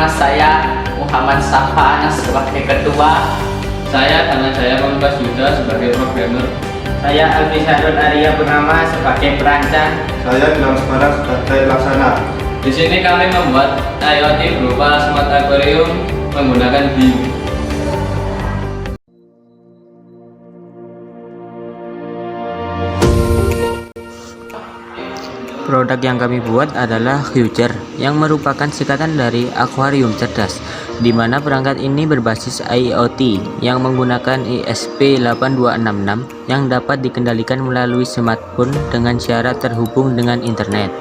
Nama saya Muhammad Safa Anas sebagai ketua. Saya Pamungkas Yuda sebagai programmer. Saya Alfi Syarul Arya Purnama sebagai perancang. Saya Gilang Semarang sebagai laksana. Di sini kami membuat IoT berupa smart aquarium menggunakan BIM. Produk yang kami buat adalah Future, yang merupakan singkatan dari akuarium cerdas, di mana perangkat ini berbasis IoT yang menggunakan ESP8266 yang dapat dikendalikan melalui smartphone dengan syarat terhubung dengan internet.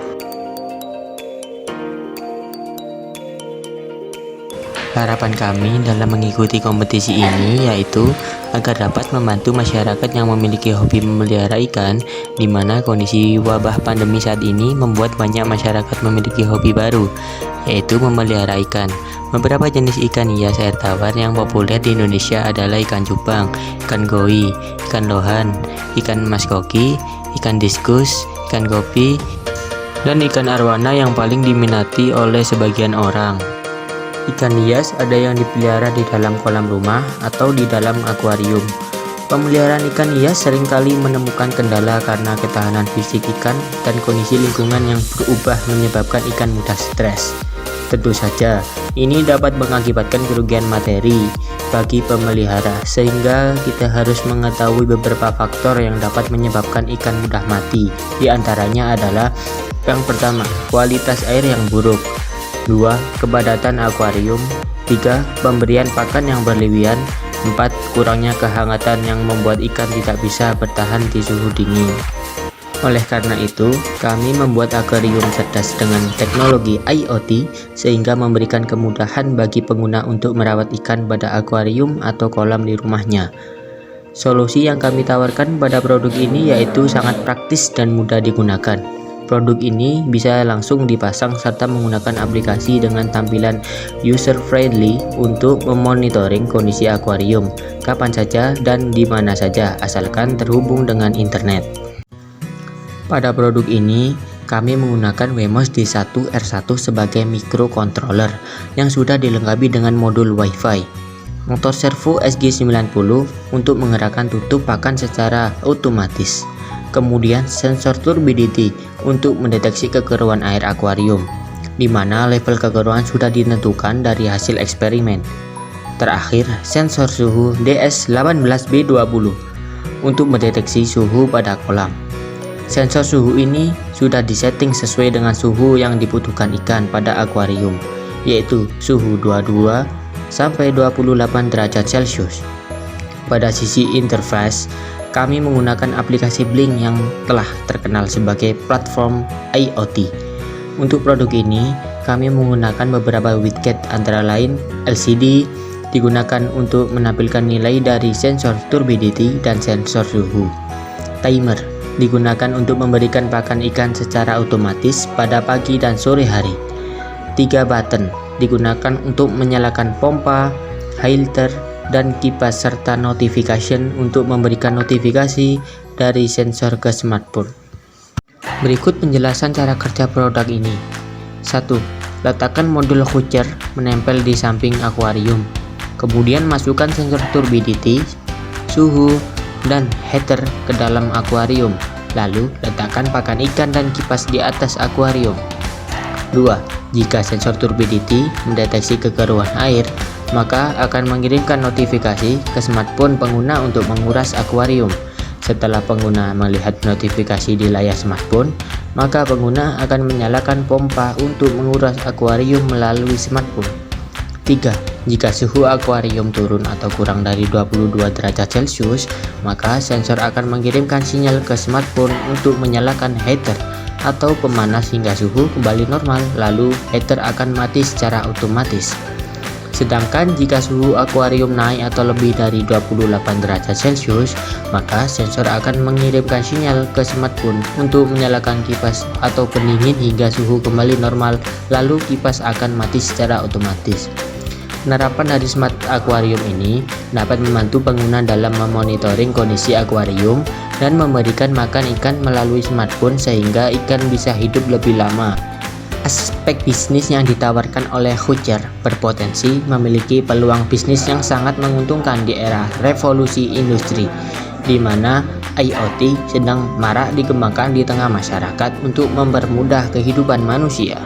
Harapan kami dalam mengikuti kompetisi ini yaitu agar dapat membantu masyarakat yang memiliki hobi memelihara ikan, di mana kondisi wabah pandemi saat ini membuat banyak masyarakat memiliki hobi baru, yaitu memelihara ikan. Beberapa jenis ikan hias air tawar yang populer di Indonesia adalah ikan cupang, ikan koi, ikan lohan, ikan mas koki, ikan diskus, ikan kopi, dan ikan arwana yang paling diminati oleh sebagian orang. Ikan hias ada yang dipelihara di dalam kolam rumah atau di dalam akuarium. Pemeliharaan ikan hias seringkali menemukan kendala karena ketahanan fisik ikan dan kondisi lingkungan yang berubah menyebabkan ikan mudah stres. Tentu saja, ini dapat mengakibatkan kerugian materi bagi pemelihara, sehingga kita harus mengetahui beberapa faktor yang dapat menyebabkan ikan mudah mati. Di antaranya adalah yang pertama, kualitas air yang buruk. 2. Kepadatan akuarium. 3. Pemberian pakan yang berlebihan. 4. Kurangnya kehangatan yang membuat ikan tidak bisa bertahan di suhu dingin. Oleh karena itu, kami membuat akuarium cerdas dengan teknologi IoT sehingga memberikan kemudahan bagi pengguna untuk merawat ikan pada akuarium atau kolam di rumahnya. Solusi yang kami tawarkan pada produk ini yaitu sangat praktis dan mudah digunakan. Produk ini bisa langsung dipasang serta menggunakan aplikasi dengan tampilan user-friendly untuk memonitoring kondisi akuarium kapan saja dan di mana saja asalkan terhubung dengan internet. Pada produk ini, kami menggunakan Wemos D1 R1 sebagai microcontroller yang sudah dilengkapi dengan modul Wi-Fi, motor servo SG90 untuk menggerakkan tutup pakan secara otomatis, kemudian sensor turbidity untuk mendeteksi kekeruan air akuarium, di mana level kekeruan sudah ditentukan dari hasil eksperimen. Terakhir, sensor suhu DS18B20 untuk mendeteksi suhu pada kolam. Sensor suhu ini sudah disetting sesuai dengan suhu yang dibutuhkan ikan pada akuarium, yaitu suhu 22 sampai 28 derajat Celcius. Pada sisi interface, kami menggunakan aplikasi Blink yang telah terkenal sebagai platform IoT. Untuk produk ini, kami menggunakan beberapa widget antara lain LCD digunakan untuk menampilkan nilai dari sensor turbidity dan sensor suhu. Timer digunakan untuk memberikan pakan ikan secara otomatis pada pagi dan sore hari. 3 button digunakan untuk menyalakan pompa, filter, dan kipas serta notification untuk memberikan notifikasi dari sensor ke smartphone. Berikut penjelasan cara kerja produk ini. 1. Letakkan modul Future menempel di samping akuarium. Kemudian masukkan sensor turbidity, suhu, dan heater ke dalam akuarium. Lalu letakkan pakan ikan dan kipas di atas akuarium. 2. Jika sensor turbidity mendeteksi kekeruan air, maka akan mengirimkan notifikasi ke smartphone pengguna untuk menguras akuarium. Setelah pengguna melihat notifikasi di layar smartphone, maka pengguna akan menyalakan pompa untuk menguras akuarium melalui smartphone. 3. Jika suhu akuarium turun atau kurang dari 22 derajat Celcius, maka sensor akan mengirimkan sinyal ke smartphone untuk menyalakan heater atau pemanas hingga suhu kembali normal, lalu heater akan mati secara otomatis. Sedangkan jika suhu akuarium naik atau lebih dari 28 derajat Celcius, maka sensor akan mengirimkan sinyal ke smartphone untuk menyalakan kipas atau pendingin hingga suhu kembali normal, lalu kipas akan mati secara otomatis. Penerapan dari smart aquarium ini dapat membantu pengguna dalam memonitoring kondisi akuarium dan memberikan makan ikan melalui smartphone sehingga ikan bisa hidup lebih lama. Aspek bisnis yang ditawarkan oleh Hutcher berpotensi memiliki peluang bisnis yang sangat menguntungkan di era revolusi industri, di mana IoT sedang marak dikembangkan di tengah masyarakat untuk mempermudah kehidupan manusia.